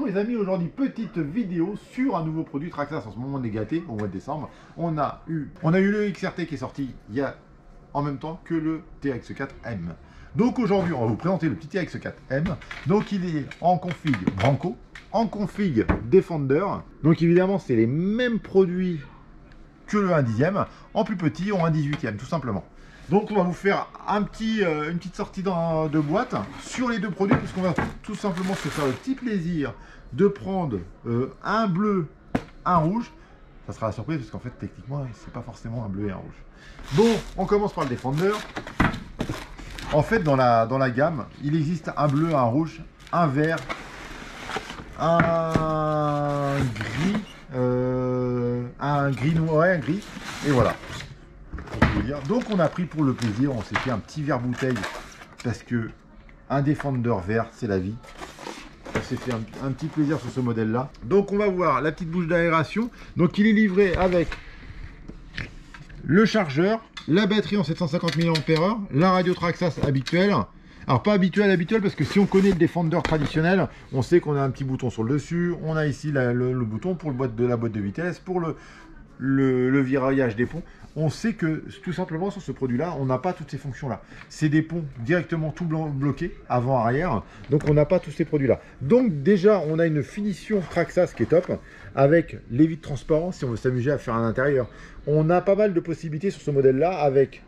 retrouve les amis aujourd'hui, petite vidéo sur un nouveau produit Traxxas. En ce moment on est gâté au mois de décembre. On a eu le XRT qui est sorti il y a en même temps que le TX4M. Donc aujourd'hui on va vous présenter le petit TX4M. Donc il est en config Branco, en config Defender. Donc évidemment c'est les mêmes produits que le 1/10, en plus petit ou 1/18, tout simplement. Donc on va vous faire une petite sortie de boîte sur les deux produits, puisqu'on va tout simplement se faire le petit plaisir de prendre un bleu, un rouge. Ça sera la surprise, parce qu'en fait techniquement c'est pas forcément un bleu et un rouge. Bon, on commence par le Defender. En fait dans la gamme, il existe un bleu, un rouge, un vert, un gris noir, un gris, et voilà. Donc on a pris pour le plaisir, on s'est fait un petit verre bouteille, parce que un Defender vert c'est la vie. On s'est fait un petit plaisir sur ce modèle là. Donc on va voir la petite bouche d'aération. Donc il est livré avec le chargeur, la batterie en 750 mAh, la radio Traxxas habituelle. Alors pas habituel parce que si on connaît le Defender traditionnel, on sait qu'on a un petit bouton sur le dessus, on a ici le bouton pour la boîte de vitesse, pour le virage des ponts. On sait que tout simplement sur ce produit là on n'a pas toutes ces fonctions là, c'est des ponts directement tout bloqués avant arrière, donc on n'a pas tous ces produits là. Donc déjà on a une finition Traxxas qui est top, avec les vitres transparents si on veut s'amuser à faire un intérieur. On a pas mal de possibilités sur ce modèle là, avec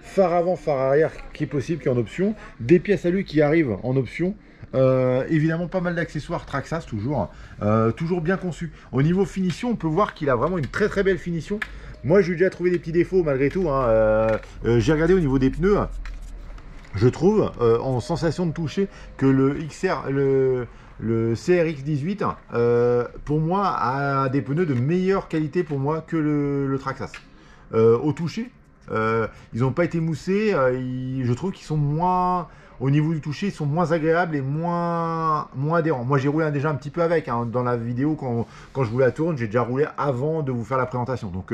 phare avant, phare arrière qui est possible, qui est en option, des pièces alu qui arrivent en option. Évidemment pas mal d'accessoires Traxxas toujours bien conçu. Au niveau finition on peut voir qu'il a vraiment une très belle finition. Moi j'ai déjà trouvé des petits défauts malgré tout, j'ai regardé au niveau des pneus, je trouve en sensation de toucher que le CRX18 pour moi a des pneus de meilleure qualité pour moi que le Traxxas. Au toucher ils n'ont pas été moussés, je trouve qu'ils sont moins, au niveau du toucher, ils sont moins agréables et moins adhérents. Moi j'ai roulé déjà un petit peu avec, dans la vidéo quand je voulais la tourne, j'ai déjà roulé avant de vous faire la présentation. Donc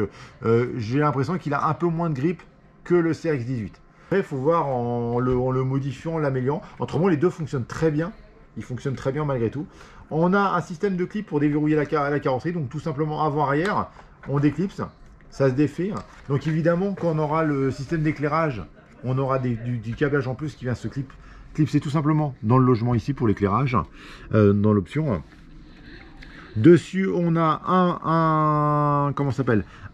j'ai l'impression qu'il a un peu moins de grip que le CRX18. Après il faut voir en le modifiant, en l'améliorant. Autrement les deux fonctionnent très bien, ils fonctionnent très bien malgré tout. On a un système de clip pour déverrouiller la carrosserie, donc tout simplement avant-arrière, on déclipse. Ça se défait. Donc évidemment, quand on aura le système d'éclairage, on aura du câblage en plus qui vient se clipser tout simplement dans le logement ici pour l'éclairage, dans l'option. Dessus, on a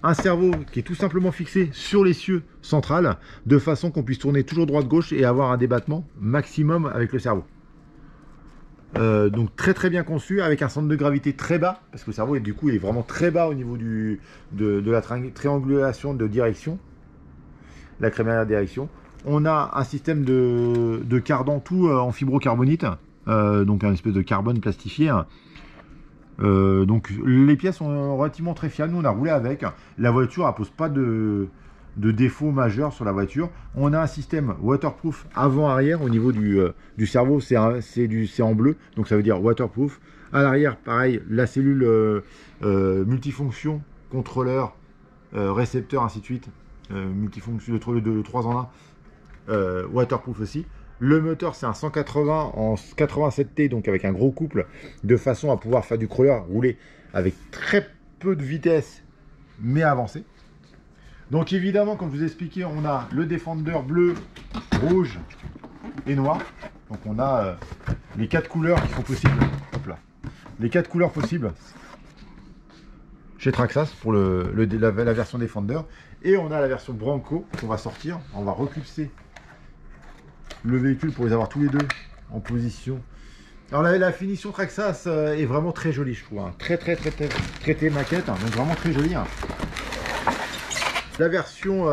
un cerveau qui est tout simplement fixé sur l'essieu central, de façon qu'on puisse tourner toujours droite-gauche et avoir un débattement maximum avec le cerveau. Donc très bien conçu, avec un centre de gravité très bas, parce que le cerveau du coup il est vraiment très bas au niveau de la triangulation de direction, la crémaillère de direction. On a un système de cardan tout en fibrocarbonite, donc un espèce de carbone plastifié. Donc les pièces sont relativement très fiables, nous on a roulé avec. La voiture elle pose pas de défauts majeurs sur la voiture. On a un système waterproof avant-arrière. Au niveau du cerveau c'est en bleu, donc ça veut dire waterproof. À l'arrière pareil, la cellule multifonction, contrôleur, récepteur, ainsi de suite, multifonction de 3 en 1, waterproof aussi. Le moteur c'est un 180 en 87T, donc avec un gros couple, de façon à pouvoir faire du crawler, rouler avec très peu de vitesse mais avancer. Donc évidemment, comme je vous ai expliqué, on a le Defender bleu, rouge et noir. Donc on a les 4 couleurs qui sont possibles. Hop là. Les 4 couleurs possibles chez Traxxas pour la version Defender. Et on a la version Branco qu'on va sortir. On va reclipser le véhicule pour les avoir tous les deux en position. Alors la finition Traxxas est vraiment très jolie, je trouve. Très traité maquette, donc vraiment très jolie. La version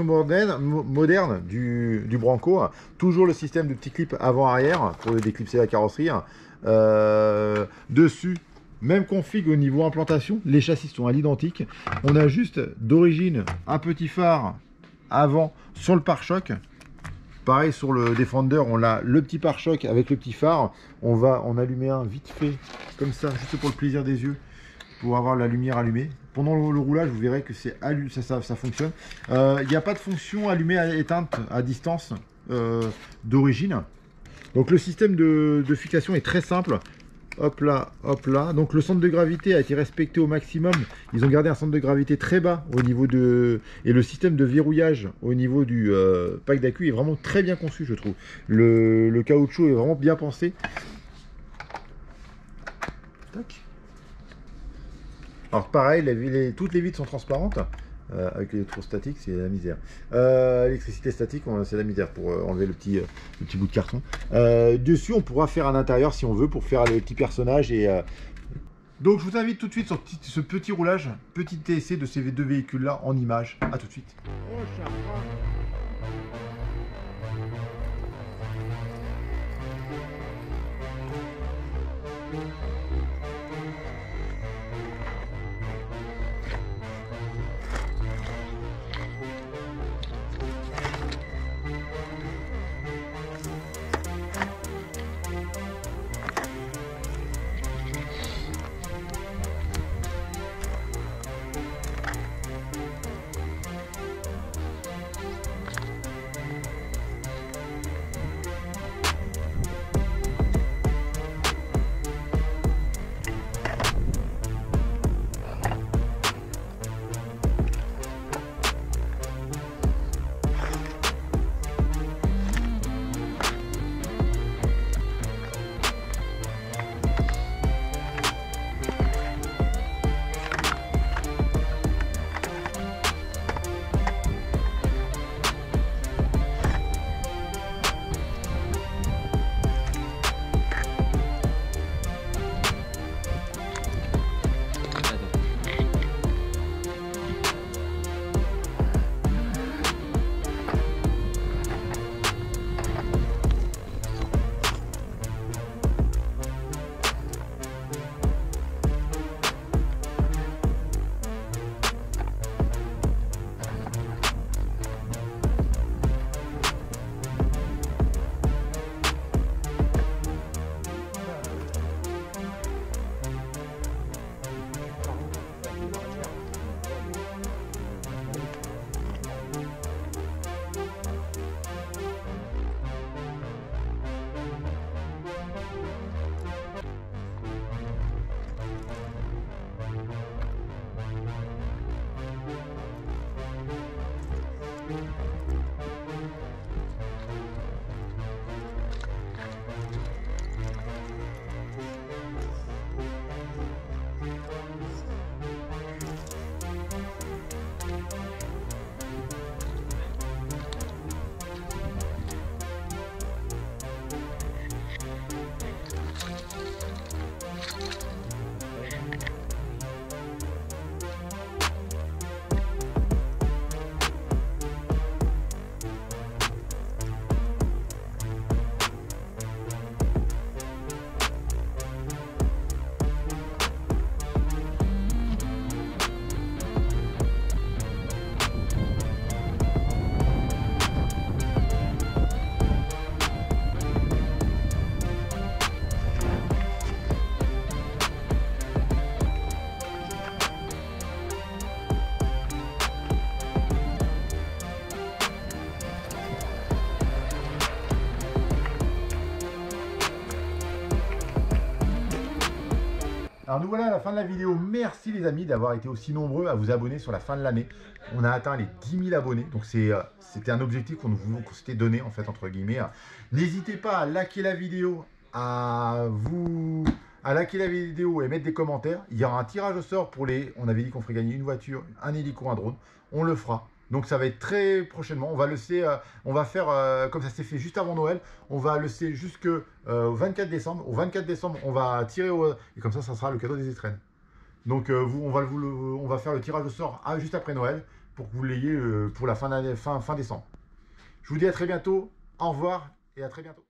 moderne du Branco, toujours le système de petits clips avant-arrière pour déclipser la carrosserie. Dessus, même config au niveau implantation, les châssis sont à l'identique. On a juste d'origine un petit phare avant sur le pare-choc. Pareil sur le Defender, on a le petit pare-choc avec le petit phare. On va en allumer un vite fait, comme ça, juste pour le plaisir des yeux, pour avoir la lumière allumée. Pendant le roulage, vous verrez que ça fonctionne. Il n'y a pas de fonction allumée éteinte à distance d'origine. Donc le système de fixation est très simple. hop là, hop là. Donc le centre de gravité a été respecté au maximum. Ils ont gardé un centre de gravité très bas au niveau de... Et le système de verrouillage au niveau du pack d'accu est vraiment très bien conçu, je trouve. Le caoutchouc est vraiment bien pensé. Tac. Alors pareil, toutes les vitres sont transparentes. Avec l'électrostatique, c'est la misère. L'électricité statique, c'est la misère pour enlever le petit bout de carton. Dessus, on pourra faire un intérieur si on veut pour faire les petits personnages. Donc, je vous invite tout de suite sur ce petit roulage, petit essai de ces deux véhicules-là en images. A tout de suite. Alors nous voilà à la fin de la vidéo. Merci les amis d'avoir été aussi nombreux à vous abonner sur la fin de l'année. On a atteint les 10 000 abonnés. Donc c'était un objectif qu'on s'était donné en fait entre guillemets. N'hésitez pas à liker la vidéo, à liker la vidéo et mettre des commentaires. Il y aura un tirage au sort pour on avait dit qu'on ferait gagner une voiture, un hélico, un drone. On le fera. Donc ça va être très prochainement. On va on va faire comme ça s'est fait juste avant Noël. On va laisser jusqu'au 24 décembre. Au 24 décembre, on va tirer et comme ça sera le cadeau des étrennes. Donc on va faire le tirage au sort juste après Noël pour que vous l'ayez pour la fin décembre. Je vous dis à très bientôt. Au revoir et à très bientôt.